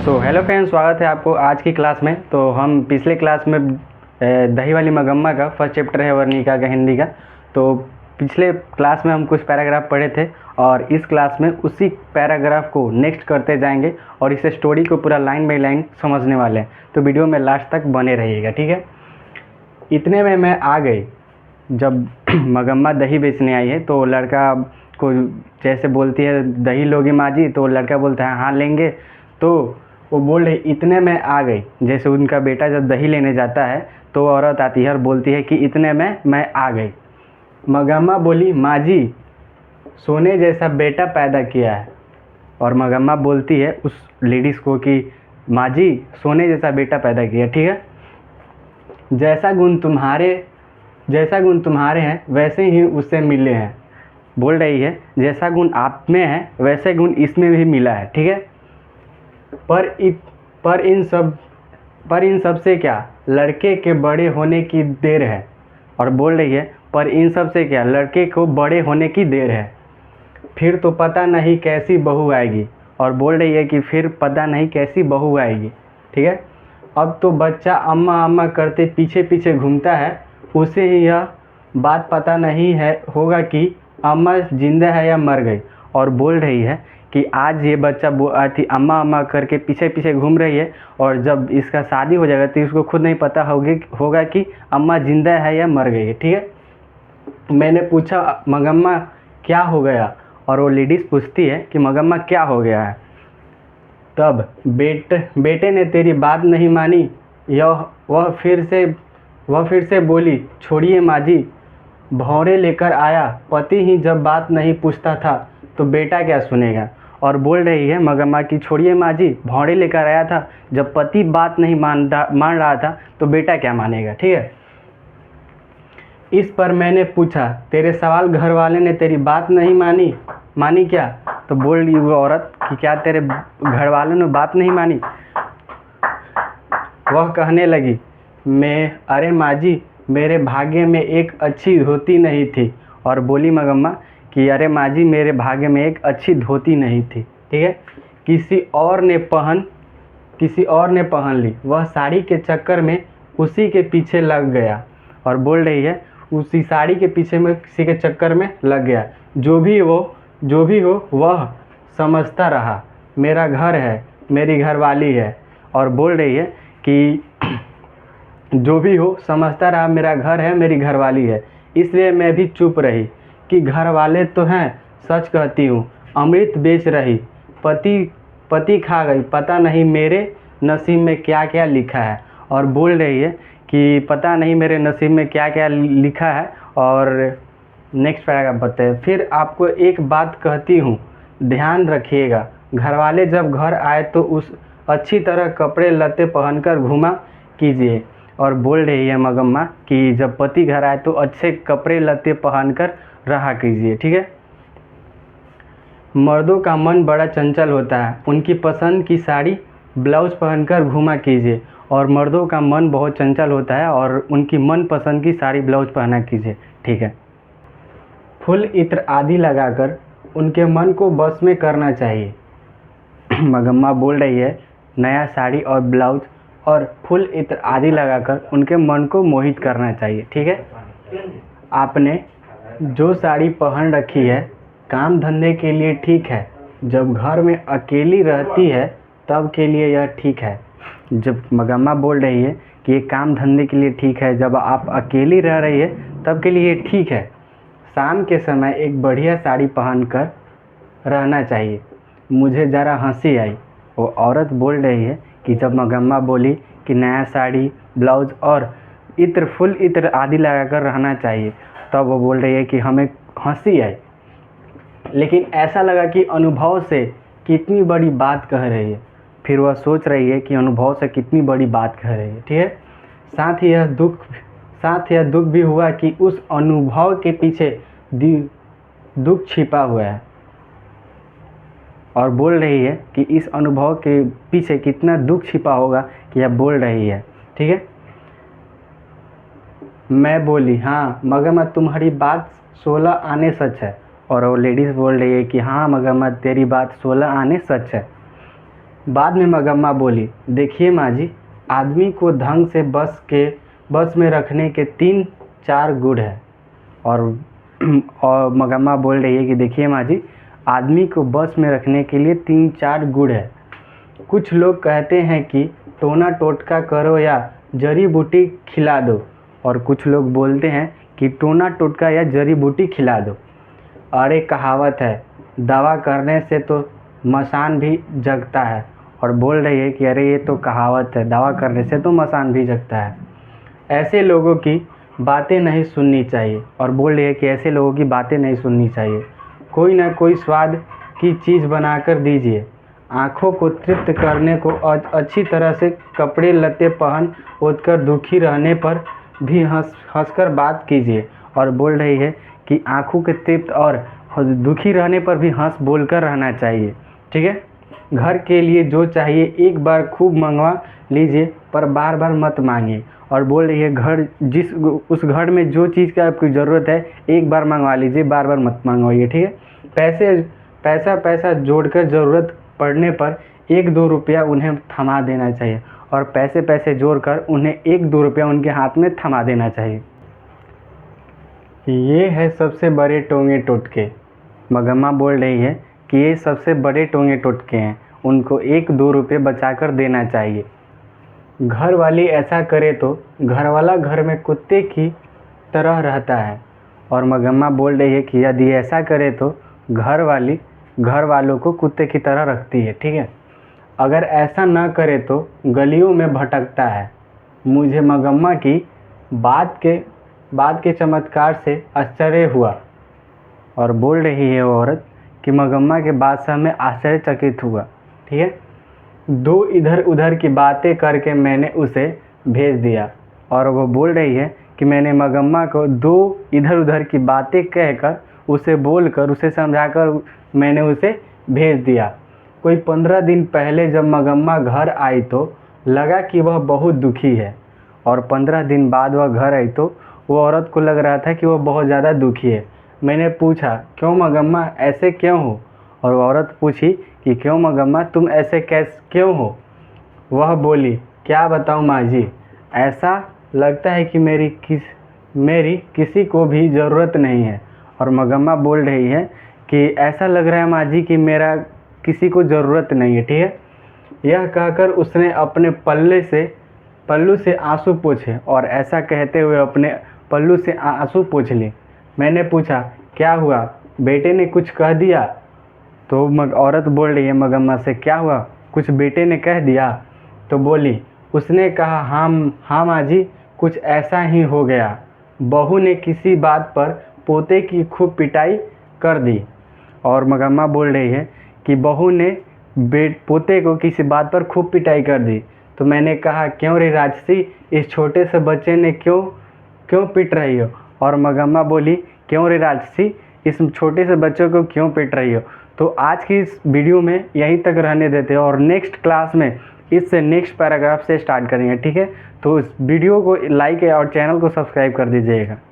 Hello friends, स्वागत है आपको आज की क्लास में। तो हम पिछले क्लास में दही वाली मगम्मा का फर्स्ट चैप्टर है वर्णिका का हिंदी का। तो पिछले क्लास में हम कुछ पैराग्राफ पढ़े थे और इस क्लास में उसी पैराग्राफ को नेक्स्ट करते जाएंगे और इस स्टोरी को पूरा लाइन बाय लाइन समझने वाले हैं। तो वीडियो में लास्ट तक बने रहिएगा, ठीक है। इतने में मैं आ गई। जब मगम्मा दही बेचने आई है तो लड़का को जैसे बोलती है दही लोगी माँ जी, तो लड़का बोलता है हाँ लेंगे। तो वो बोल रही इतने में आ गई। जैसे उनका बेटा जब दही लेने जाता है तो औरत आती है और बोलती है कि इतने में मैं आ गई। मगम्मा बोली माँ जी सोने जैसा बेटा पैदा किया है। और मगम्मा बोलती है उस लेडीज़ को कि माँ जी सोने जैसा बेटा पैदा किया, ठीक है। जैसा गुण तुम्हारे हैं वैसे ही उससे मिले हैं। बोल रही है जैसा गुण आप में है वैसे गुण इसमें भी मिला है, ठीक है। पर इन सब से क्या लड़के के बड़े होने की देर है। और बोल रही है पर इन सब से क्या लड़के को बड़े होने की देर है। फिर तो पता नहीं कैसी बहू आएगी। और बोल रही है कि फिर पता नहीं कैसी बहू आएगी, ठीक है। अब तो बच्चा अम्मा अम्मा करते पीछे पीछे घूमता है, उसे ही यह बात पता नहीं है होगा कि अम्मा जिंदा है या मर गई। और बोल रही है कि आज ये बच्चा अम्मा अम्मा करके पीछे पीछे घूम रही है और जब इसका शादी हो जाएगा तो इसको खुद नहीं पता होगा कि अम्मा जिंदा है या मर गई है, ठीक है। मैंने पूछा मगम्मा क्या हो गया। और वो लेडीज़ पूछती है कि मगम्मा क्या हो गया है। तब बेटे ने तेरी बात नहीं मानी। वह फिर से बोली छोड़िए माँ जी, भौरे लेकर आया। पति ही जब बात नहीं पूछता था तो बेटा क्या सुनेगा। और बोल रही है मगम्मा की छोड़िए माँ जी, भौरे लेकर आया था, जब पति बात नहीं मान रहा था तो बेटा क्या मानेगा, ठीक है। इस पर मैंने पूछा तेरे सवाल घर वाले ने तेरी बात नहीं मानी क्या। तो बोल रही वो औरत कि क्या तेरे घर वालों ने बात नहीं मानी। वह कहने लगी अरे माँ जी मेरे भाग्य में एक अच्छी धोती नहीं थी। और बोली मगम्मा कि अरे माँ जी मेरे भाग्य में एक अच्छी धोती नहीं थी, ठीक है। किसी और ने पहन ली। वह साड़ी के चक्कर में उसी के पीछे लग गया। और बोल रही है उसी साड़ी के पीछे में किसी के चक्कर में लग गया। जो भी हो वह समझता रहा मेरा घर है, मेरी घरवाली है। और बोल रही है कि जो भी हो समझता रहा मेरा घर है, मेरी घरवाली है, इसलिए मैं भी चुप रही कि घर वाले तो हैं, सच कहती हूँ अमृत बेच रही, पति खा गई, पता नहीं मेरे नसीब में क्या क्या लिखा है। और बोल रही है कि पता नहीं मेरे नसीब में क्या क्या लिखा है। और नेक्स्ट पैराग्राफ बताए फिर आपको एक बात कहती हूँ ध्यान रखिएगा, घरवाले जब घर आए तो उस अच्छी तरह कपड़े लत्ते पहनकर घुमा कीजिए। और बोल रही है मगम्मा कि जब पति घर आए तो अच्छे कपड़े लत्ते पहनकर रहा कीजिए, ठीक है। मर्दों का मन बड़ा चंचल होता है, उनकी पसंद की साड़ी ब्लाउज पहनकर घुमा कीजिए। और मर्दों का मन बहुत चंचल होता है और उनकी मन पसंद की साड़ी ब्लाउज पहना कीजिए, ठीक है। फूल इत्र आदि लगाकर उनके मन को बस में करना चाहिए। मगम्मा बोल रही है नया साड़ी और ब्लाउज और फूल इत्र आदि लगाकर उनके मन को मोहित करना चाहिए, ठीक है। आपने जो साड़ी पहन रखी है काम धंधे के लिए ठीक है, जब घर में अकेली रहती है तब के लिए यह ठीक है। जब मगम्मा बोल रही है कि ये काम धंधे के लिए ठीक है, जब आप अकेली रह रही है तब के लिए ठीक है। शाम के समय एक बढ़िया साड़ी पहनकर रहना चाहिए। मुझे ज़रा हंसी आई। वो औरत बोल रही है कि जब मगम्मा बोली कि नया साड़ी ब्लाउज और फुल इत्र आदि लगाकर रहना चाहिए तब वो बोल रही है कि हमें हंसी आई, लेकिन ऐसा लगा कि अनुभव से कितनी बड़ी बात कह रही है। फिर वह सोच रही है कि अनुभव से कितनी बड़ी बात कह रही है, ठीक है। साथ ही यह दुख भी हुआ कि उस अनुभव के पीछे दुख छिपा हुआ है। और बोल रही है कि इस अनुभव के पीछे कितना दुख छिपा होगा कि यह बोल रही है, ठीक है। मैं बोली हाँ मगम्मा तुम्हारी बात 16 आने सच है। और वो लेडीज़ बोल रही है कि हाँ मगम्मा तेरी बात 16 आने सच है। बाद में मगम्मा बोली, देखिए माँ जी, आदमी को ढंग से बस में रखने के 3-4 गुण है। और मगम्मा बोल रही है कि देखिए माँ जी, आदमी को बस में रखने के लिए 3-4 गुण है। कुछ लोग कहते हैं कि टोना टोटका करो या जड़ी बूटी खिला दो, और कुछ लोग बोलते हैं कि टोना टोटका या जड़ी बूटी खिला दो। अरे कहावत है, दवा करने से तो मसान भी जगता है। और बोल रही है कि अरे ये तो कहावत है, दवा करने से तो मसान भी जगता है। ऐसे लोगों की बातें नहीं सुननी चाहिए। और बोल रही है कि ऐसे लोगों की बातें नहीं सुननी चाहिए। कोई ना कोई स्वाद की चीज़ बनाकर दीजिए। आँखों को तृप्त करने को अच्छी तरह से कपड़े लत्ते पहन ओढ़ कर दुखी रहने पर भी हंसकर बात कीजिए। और बोल रही है कि आँखों के तृप्त और दुखी रहने पर भी हंस बोलकर रहना चाहिए। ठीक है। घर के लिए जो चाहिए एक बार खूब मंगवा लीजिए, पर बार बार मत मांगिए। और बोल रही है उस घर में जो चीज़ की आपकी ज़रूरत है एक बार मंगवा लीजिए, बार बार मत मंगवाइए। ठीक है। पैसा जोड़कर ज़रूरत पड़ने पर 1-2 रुपया उन्हें थमा देना चाहिए। और पैसे जोड़कर उन्हें 1-2 रुपया उनके हाथ में थमा देना चाहिए। ये है सबसे बड़े टोंगे टोटके। मगम्मा बोल रही है कि ये सबसे बड़े टोंगे टोटके हैं, उनको 1-2 रुपये बचा कर देना चाहिए। घर वाली ऐसा करे तो घरवाला घर में कुत्ते की तरह रहता है। और मगम्मा बोल रही है कि यदि ऐसा करे तो घर वाली घर वालों को कुत्ते की तरह रखती है। ठीक है। अगर ऐसा ना करे तो गलियों में भटकता है। मुझे मगम्मा की बात के चमत्कार से आश्चर्य हुआ। और बोल रही है वो औरत कि मगम्मा के बात से हमें आश्चर्यचकित हुआ। ठीक है। 2 इधर उधर की बातें करके मैंने उसे भेज दिया। और वो बोल रही है कि मैंने मगम्मा को 2 इधर उधर की बातें कहकर उसे बोलकर उसे समझाकर मैंने उसे भेज दिया। कोई 15 दिन पहले जब मगम्मा घर आई तो लगा कि वह बहुत दुखी है। और 15 दिन बाद वह घर आई तो वो औरत को लग रहा था कि वह बहुत ज़्यादा दुखी है। मैंने पूछा, क्यों मगम्मा, ऐसे क्यों हो? और वो औरत पूछी कि क्यों मगम्मा, तुम ऐसे क्यों हो? वह बोली, क्या बताऊँ माँ जी, ऐसा लगता है कि मेरी किसी को भी ज़रूरत नहीं है। और मगम्मा बोल रही है कि ऐसा लग रहा है माँ जी कि मेरा किसी को ज़रूरत नहीं है। ठीक है। यह कहकर उसने अपने पल्लू से आंसू पोंछे, और ऐसा कहते हुए अपने पल्लू से आंसू पोंछ लिए। मैंने पूछा, क्या हुआ, बेटे ने कुछ कह दिया? तो औरत बोल रही है मगम्मा से, क्या हुआ, कुछ बेटे ने कह दिया? तो बोली, उसने कहा, हाँ माँ जी, कुछ ऐसा ही हो गया। बहू ने किसी बात पर पोते की खूब पिटाई कर दी। और मगम्मा बोल रही है कि बहू ने पोते को किसी बात पर खूब पिटाई कर दी। तो मैंने कहा, क्यों रे राजसी, इस छोटे से बच्चे ने क्यों पीट रही हो? और मगम्मा बोली, क्यों रे राजसी, इस छोटे से बच्चों को क्यों पीट रही हो? तो आज की इस वीडियो में यहीं तक रहने देते हैं, और नेक्स्ट क्लास में इससे नेक्स्ट पैराग्राफ से स्टार्ट करेंगे। ठीक है। तो इस वीडियो को लाइक और चैनल को सब्सक्राइब कर दीजिएगा। ठीक।